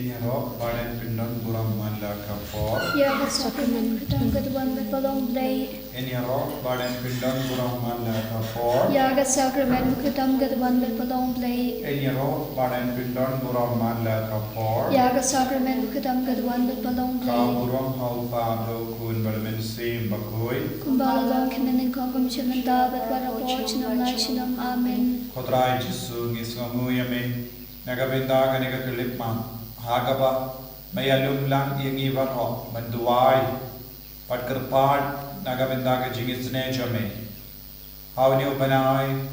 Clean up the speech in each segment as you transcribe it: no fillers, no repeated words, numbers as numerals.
Enyaro, Badan Pindon, Buram Manda Kapor. Ya Sacrament Kutang Katuan Balong Blay. Enyaro, Badan Pindon, Buram Manda Kapor. Ya Sacrament Kutang Katuan Balong Blay. Enyaro, Badan Pindon, Buram Manda Kapor. Ya Sacrament Kutang Katuan Balong Blay. Ka Buram Haupa Do Kun Balmen Sim Bakoi. Kumbalalong Kinanin Kongam Chimanda Batwara Porchinam Laichinam Amen. Kotrai Jisu Gisgamu Yamin. Nagabinda Kanika Kilipma. Hagaba mayalum lang yangi varho manduai patkarpad nagabinda ka Jingisynei-blei hawni upanai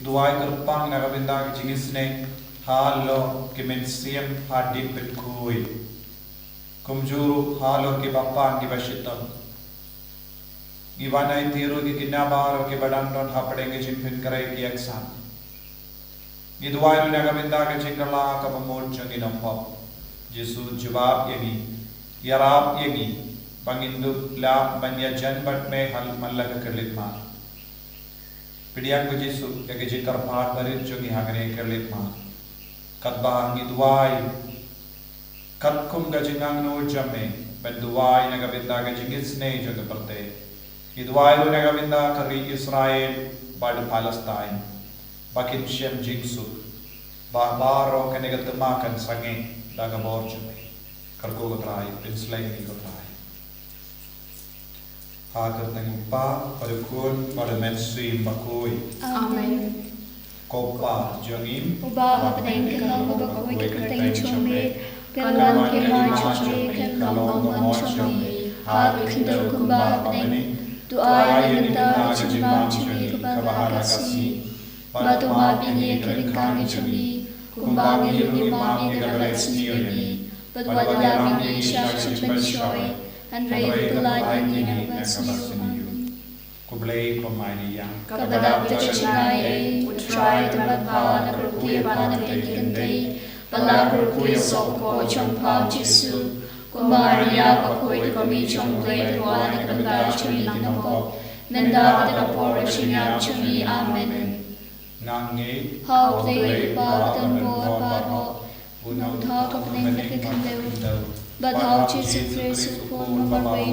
duai karpang nagabinda ka Jingisynei halo kimensiam hadin petkui kumjuru halo ki bappan ki bashitam iwanai tiru ki kinabaro ki badandon hapadenge jimpin karai ki eksan Iduai nagabinda ka Jingala ka pamod siyang inampap. Jesu jawab yangi, yarab yangi, panginduk la banyajan bat me hal mallaga kerlitma. Pidiyak ko Jesu kaya jikar pahat barit siyang ihagane kerlitma. Katbahang iduai, katkum ka jingang no jame, banduai nagabinda ka Jingisynei siyang kaparte. Iduai nagabinda ka ri Israel bad Palestine. Bakin siyam jingsu, baro kanigatumakan sangi, daga borjame, kargo kotrai, pinslay ni kotrai. Hagat ng upa, padukun, padamensi bakui. Amen. Kopa, jangim, Uba Padeng Kalong Bakoi Kitang Chome, Galan Kima Chome, Kalong Mon Chome, Hag Kynta Kumba Padeng, Duai Naganda Chimba Chumi Kabalakasi. Batu mabi ni kerikang chumi, kumbang ni mami galaksi ni, badwada lami ni syak chimbenchoy, andre pelai ni nabasniu. Kublay pamaya. Kabadap techinai, utrai tematpa na kerkuya pa na tekikante, pala kerkuya soko chongpa jisu, kumbariya pakoy kami chongplay tuwa na kanda chumi nangpo, nanda kapor chinyap chumi amen. Nangi, How play bad and board baro, no talk of name like a candle, but how Jesus praise of form of our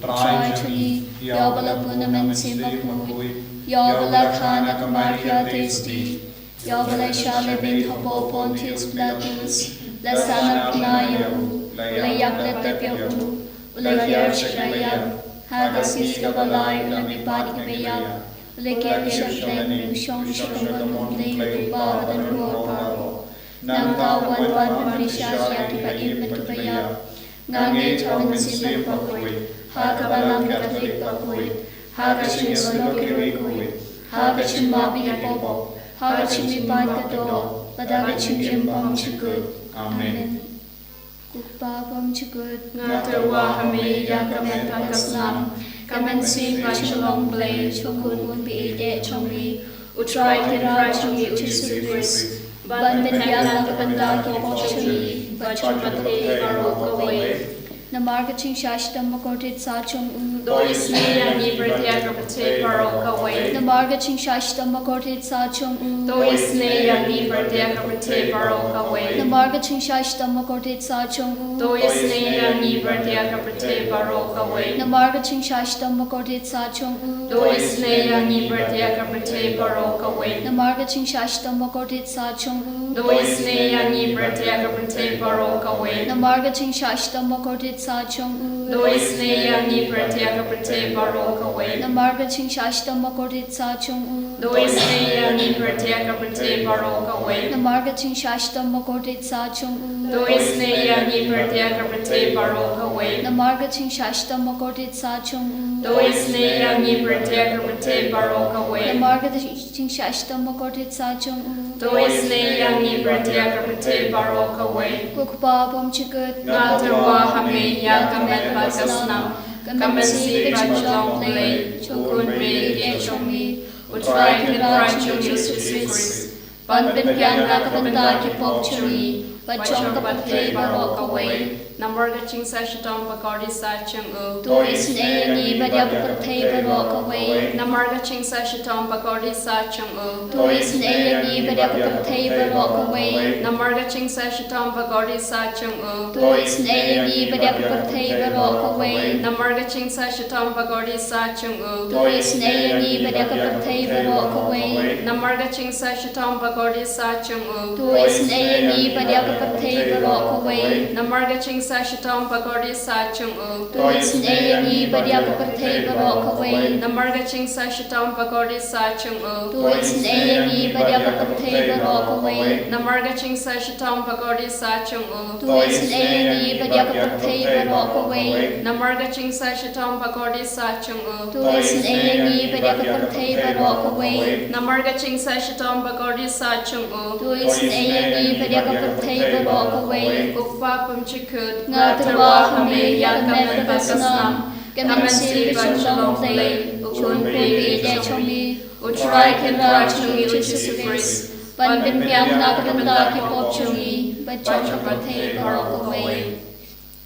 try to me, Yabala Punam Simbapui, Yabala Kana Kamaria tasty, Yabala Shalabin Habo Pontius Blatus, Lasana Pnayo, Layak let the Piahu, Ulayer Shayab, Hagasis Gabalai, Lamipati Mayab. Lekian silang siyong siyong play lupa dan lupa nang kawan Malaysia yang kipain berkebaya ngangai cawan silang pakuit hakabalang katolik pakuit hakachin solokiri kuit hakachin mabi popo hakachin mipan kato padagachin jimpam chikut amen Kukpapam chikut ngatawa hami yakamen pakaslam Kamensi Bachelong Blay Chokun would be a chongi, Utrai Kira Chongi Uchisubris, Bandan Kapandaki Pochoni, Bachapate Barokaway. Namargaching Shashtam Makortit Sachong U, Dois Neya Nibratia Kapate Barokaway. Namargaching Shashtam Makortit Sachong U, Dois Neya Nibratia Kapate Barokaway. Namargaching Shashtam Makortit Sachong U, Dois Neya Nibratia Kapate Barokaway. Namargaching Shashtam Makortit Sachong U, Dois Neya Nibratia Kapate Barokaway. Namargaching Shashtam Makortit Sachong U, Dois Neya Nibratia Kapate Barokaway. Namargaching Shashtam Makortit Sachong U, Dois Neya Nibratia Kapate Barokaway. Namargaching Shashtam Makortit Sachong U, Dois Neya Nibratia Kapate Barokaway. Namargaching Shashtam Makortit Sachong U, Dois Neya Nibratia Kapate Barokaway. Namargaching Shashtam Makortit Sachong U, Dois Neya Nibratia Kapate Barokaway. Namargaching Shashtam Makortit Sachong U, Dois Neya Nibratia Kapate Barokaway. Kukpapam Chikut Ngatawa hami yakamet pasasnam, Kamensi Bachelong Blay Chokun Ri Chongi, Utrai Kira Chongi Susris, Banban Kapandaki Pochari, Bachong Kapate Barokaway. Namarga ching sa shitom pakodi sa chung u. Tu isne yangi badyak prathai barok away. Namarga ching sa shitom pakodi sa chung u. Tu isne yangi badyak prathai barok away. Namarga ching sa shitom pakodi sa chung u. Tu isne yangi badyak prathai barok away. Namarga ching sa shitom pakodi sa chung u. Tu isne yangi badyak prathai barok away. Namarga ching sa shitom pakodi sa chung u. Tu isne yangi badyak prathai barok away. Namarga ching sa shitom pakodi sa chung u. Tu isne yangi badyak prathai barok away. Namarga ching sa shitom pakodi sa chung u. Tu isne yangi badyak prathai barok away. Namarga ching sa shitom pakodi sa chung u. Tu isne yangi badyak prathai barok away. Namarga ching sa shitom pakodi sa chung u. Tu isne yangi badyak prathai barok away. Namarga ching sa shitom pakodi sa chung u. Tu isne yangi badyak prathai barok away. Ukpa pumchikut Ngatarwa hame yakamen pasnam. Kamen si bachalong play. Ukun pegi de chomi. Utrai kenra chungi uchisifris. Ban bin piang nakatanda ki pop chungi. Bachok prathai barok away.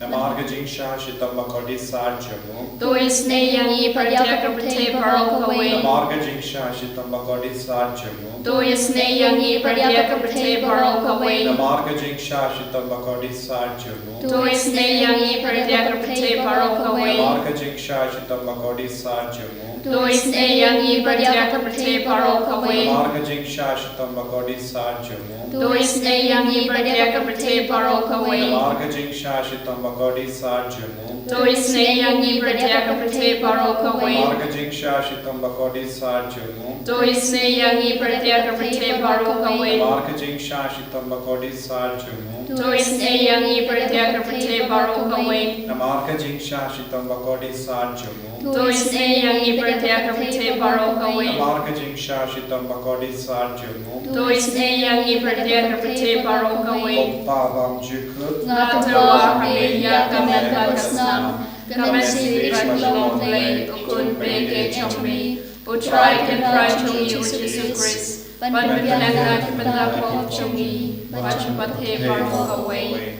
Namarga jingsha shitam bakodi sa chung. Tu isne yangi badyak prathai barok away. Namarga jingsha shitam bakodi sa chung. Tu isne yangi badyak prathai barok away. Namarga jingsha shitam bakodi sa chung. Tu isne yangi badyak prathai barok away. Namarga jingsha shitam bakodi sa chung. Tu isne yangi badyak prathai barok away. Namarga jingsha shitam bakodi sa chung. Tu isne yangi badyak prathai barok away. Namarga jingsha shitam bakodi sa chung. Tu isne yangi badyak prathai barok away. Namarga jingsha shitam bakodi sa chung. Tu isne yangi badyak prathai barok away. Namarga jingsha shitam bakodi sa chung. Tu isne yangi badyak prathai barok away. Namarga jingsha shitam bakodi sa chung. Tu isne yangi badyak prathai barok away. Namarga jingsha shitam bakodi sa chung. Tu isne yangi badyak prathai barok away. Pavam jikut Ngatarwa hame yakamen pasnam. Kamen si bachalong play. Ukun pegi chomi. Utrai kenra chungi uchisifris. Ban bin piang nakatanda pop chungi. Bachok prathai barok away.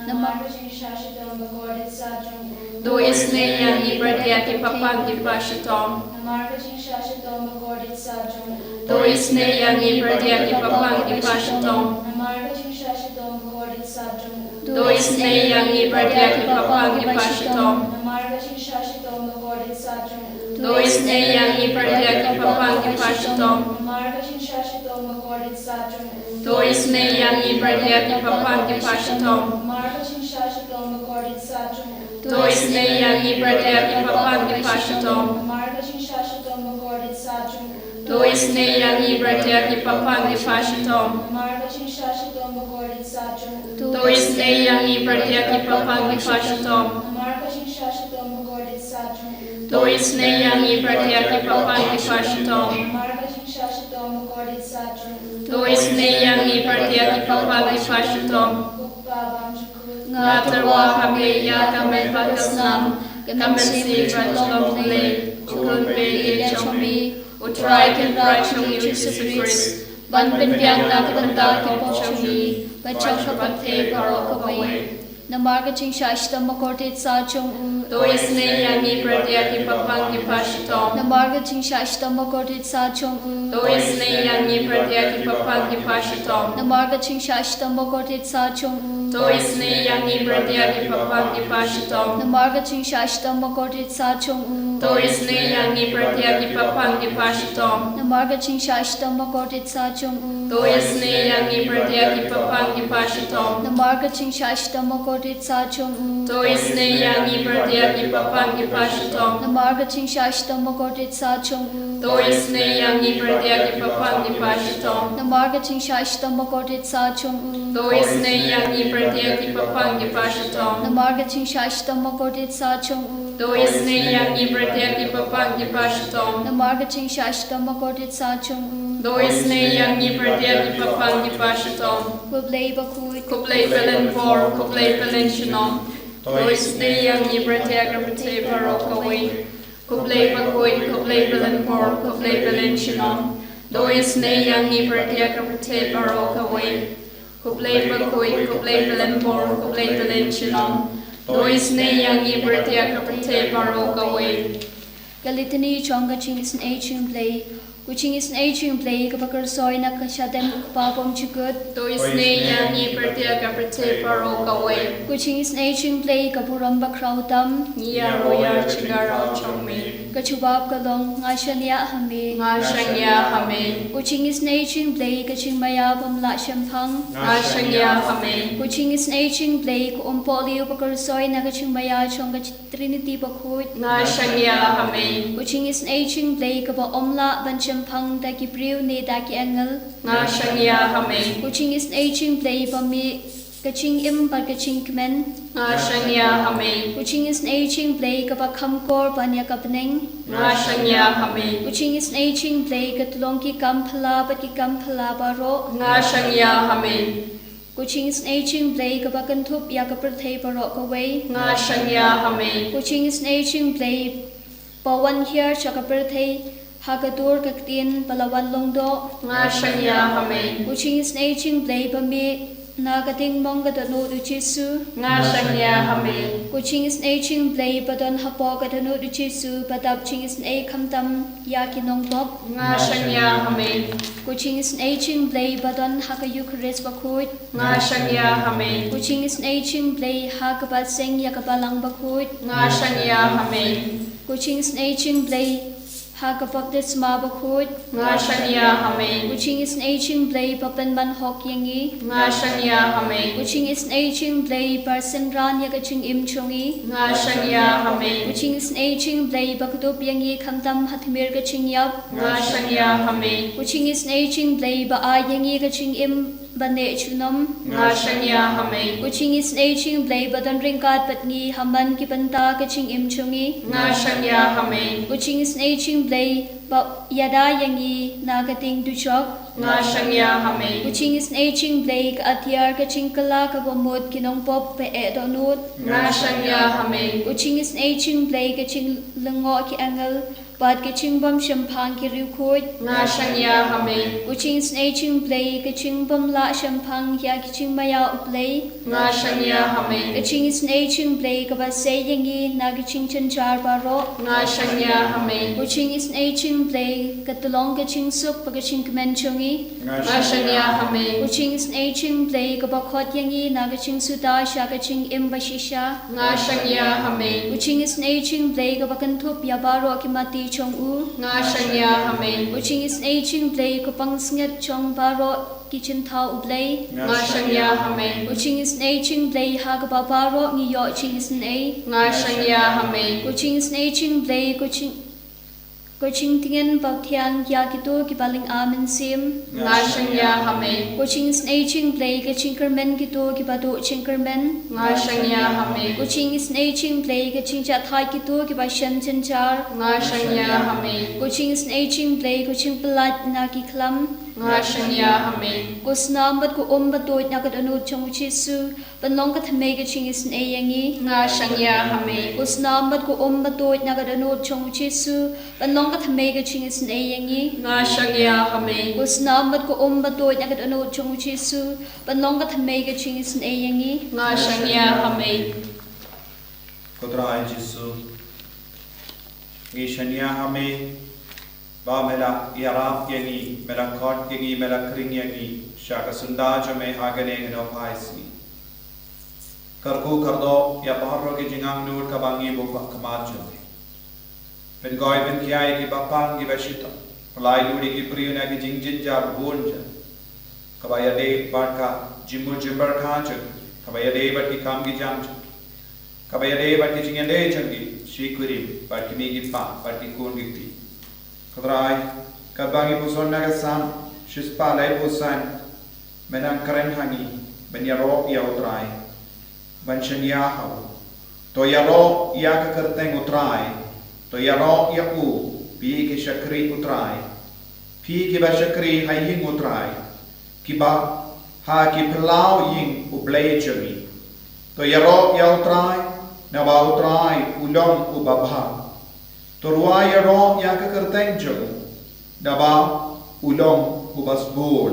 Namarga jingsha shitam bakodi sa chung. Tu isne yangi badyak papang di pashitom. Namarga jingsha shitam bakodi sa chung. Tu isne yangi badyak papang di pashitom. Namarga jingsha shitam bakodi sa chung. Tu isne yangi badyak papang di pashitom. Namarga jingsha shitam bakodi sa chung. Tu isne yangi badyak papang di pashitom. Namarga jingsha shitam bakodi sa chung. Tu isne yangi badyak papang di pashitom. Namarga jingsha shitam bakodi sa chung. Tu isne yangi badyak papang di pashitom. Namarga jingsha shitam bakodi sa chung. Tu isne yangi badyak papang di pashitom. Namarga jingsha shitam bakodi sa chung. Tu isne yangi badyak papang di pashitom. Namarga jingsha shitam bakodi sa chung. Tu isne yangi badyak papang di pashitom. Namarga jingsha shitam bakodi sa chung. Tu isne yangi badyak papang di pashitom. Pavam jikut Ngatarwa hame yakamen pasnam. Kamen si bachalong play. Ukun pegi chomi. Utrai kenra chungi uchisifris. Ban bin piang nakatanda pop chungi. Bachok prathai barok away. Namarga jingsha shitam bakodi sa chung. Tu isne yangi badyak papang di pashitom. Namarga jingsha shitam bakodi sa chung. Tu isne yangi badyak papang di pashitom. Namarga jingsha shitam bakodi sa chung. Tu isne yangi badyak papang di pashitom. Namarga jingsha shitam bakodi sa chung. Tu isne yangi badyak papang di pashitom. Namarga jingsha shitam bakodi sa chung. Tu isne yangi badyak papang di pashitom. Namarga jingsha shitam bakodi sa chung. Tu isne yangi badyak papang di pashitom. Namarga jingsha shitam bakodi sa chung. Tu isne yangi badyak papang di pashitom. Namarga jingsha shitam bakodi sa chung. Tu isne yangi badyak papang di pashitom. Namarga jingsha shitam bakodi sa chung. Tu isne yangi badyak papang di pashitom. Namarga jingsha shitam bakodi sa chung. Tu isne yangi badyak papang di pashitom. Kublai bakui Kublai pelen por, kublai pelen shinom. Tu isne yangi badyak prathai barok away. Kublai bakui, kublai pelen por, kublai pelen shinom. Tu isne yangi badyak prathai barok away. kuplay bakui, kuplay pelempor, kuplay pelenchinom, Doisnei yang ibertia kapate barokawe. Galitani chonga Jingisynei-blei, Jingisynei-blei kapakarsoy na kasyadem kapapom chukut. Doisnei yang ibertia kapate barokawe. Jingisynei-blei kapuramba krautam. Nia roya chigara chongme. Kachubab kalong ngashanya hame. Ngashanya hame. Jingisynei-blei kachingmaya pamla syampang. Ngashanya hame. Jingisynei-blei kuumpoli upakarsoy na kachingmaya chonga Trinity bakut. Ngashanya hame. Jingisynei-blei kapa omla banchampang daki priu ne daki angel. Ngashanya hame. Jingisynei-blei pami kaching im pa kaching kmen. Ngashanya hame. Jingisynei-blei kapa kamkor panya kapneng. Ngashanya hame. Jingisynei-blei katulong ki kampala pat ki kampala baro. Ngashanya hame. Jingisynei-blei kapa kantup ya kaperthei baro kawe. Ngashanya hame. Jingisynei-blei pawan hiar chakaperthei hagadur kaktin palawan longdo. Ngashanya hame. Jingisynei-blei pami nagating monggadano duchisu. Ngashanya hame. Jingisynei-blei padon hapo gadano duchisu padab Jingisynei kamtam yakinongpop. Ngashanya hame. Jingisynei-blei padon haka Eucharist bakut. Ngashanya hame. Jingisynei-blei haka seng yakabalang bakut. Ngashanya hame. Jingisynei-blei haka baptisma bakut. Ngashanya hame. Jingisynei-blei papan manhok yangi. Ngashanya hame. Jingisynei-blei parsenran yakaching imchongi. Ngashanya hame. Jingisynei-blei bakdup yangi kamtam hatmir kaching yap. Ngashanya hame. Jingisynei-blei ba yangi kaching im bane chunom. Ngashanya hame. Jingisynei-blei badan ringkat patni haman ki panta kaching imchongi. Ngashanya hame. Jingisynei-blei ba yada yangi nagating duchok. Ngashanya hame. Jingisynei-blei ka atyar kaching kala ka bomod kinongpop pe edonut. Ngashanya hame. Jingisynei-blei kaching lengo ki angel Bad kaching bam shampang ki rukut. Ngashanya hame. Jingisynei-blei kaching bam la shampang ya kaching maya uplei. Ngashanya hame. Jingisynei-blei ka ba say yangi na kaching chanchar baro. Ngashanya hame. Jingisynei-blei katulong kaching sup pa kaching kmenchongi. Ngashanya hame. Jingisynei-blei ka ba khot yangi na kaching suta sha kaching imbashisha. Ngashanya hame. Jingisynei-blei ka ba kantup ya baro ki mati chong u. Ngashanya hame. Jingisynei-blei ka pang snget chong baro ki chintha ublei. Ngashanya hame. Jingisynei-blei ha ka ba baro ngi yo Jingisynei. Ngashanya hame. Jingisynei-blei Kuching tingin pagtiang ya kito kibaling amin sim. Ngashanya hame. Jingisynei-blei kaching kermen kito kibado ching kermen. Ngashanya hame. Jingisynei-blei kaching chathai kito kibashan chanchar. Ngashanya hame. Jingisynei-blei kaching pelat na kiklam. Ngashanya hame. Kusnamat ku batut na kadano chong chisu panlong kathamay kaching Jingisynei yangi. Ngashanya hame. Kusnamat ku batut na kadano chong chisu panlong kathamay kaching Jingisynei yangi. Ngashanya hame. Kusnamat ku batut na kadano chong chisu panlong kathamay kaching Jingisynei yangi. Ngashanya hame. Kudrai Jisu Ngishanya hame ba mela yarap yangi mela khot yangi mela kring yangi shaka sunda jo me hagane no paisi karku kardo ya paharro ke jingang nur ka bangi bo kamat jo pen goy pen kiai ki bapang ki bashita lai ludi ki priyuna ki jingjin jar bonja kabaya de barka jimur jimbar khan jo kabaya de bat ki kam ki jam jo kabaya de bat ki jingende changi shikuri bat ki mi ki pa bat ki kun ki Kudrai, kadbangi puson nagasam, shispa lay pusan, menang karen hangi, benyaro ya utrai, banshan yahaw, to yaro ya kakarteng utrai, to yaro ya u, pi ki shakri utrai, pi ki ba shakri haying utrai, ki ba ha ki pilaw ying ublay jami, to yaro ya utrai, na ba utrai ulong ubabha. Torwa yaro ya kakarteng jo daba ulong ubas bol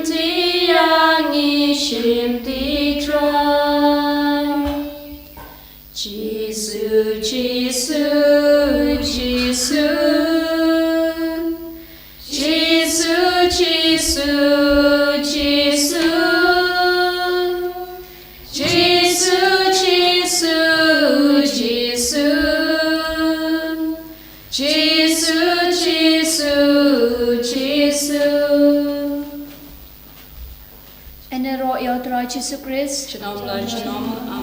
ti yang i shim ti trai. Jesus, Jesus, Jesus. Jesus, Jesus, Jesus. Jesus, Jesus, Jesus. Jesus, Jesus. En de rooi jou draai Jesu Christ. Shalom, Lord, shalom.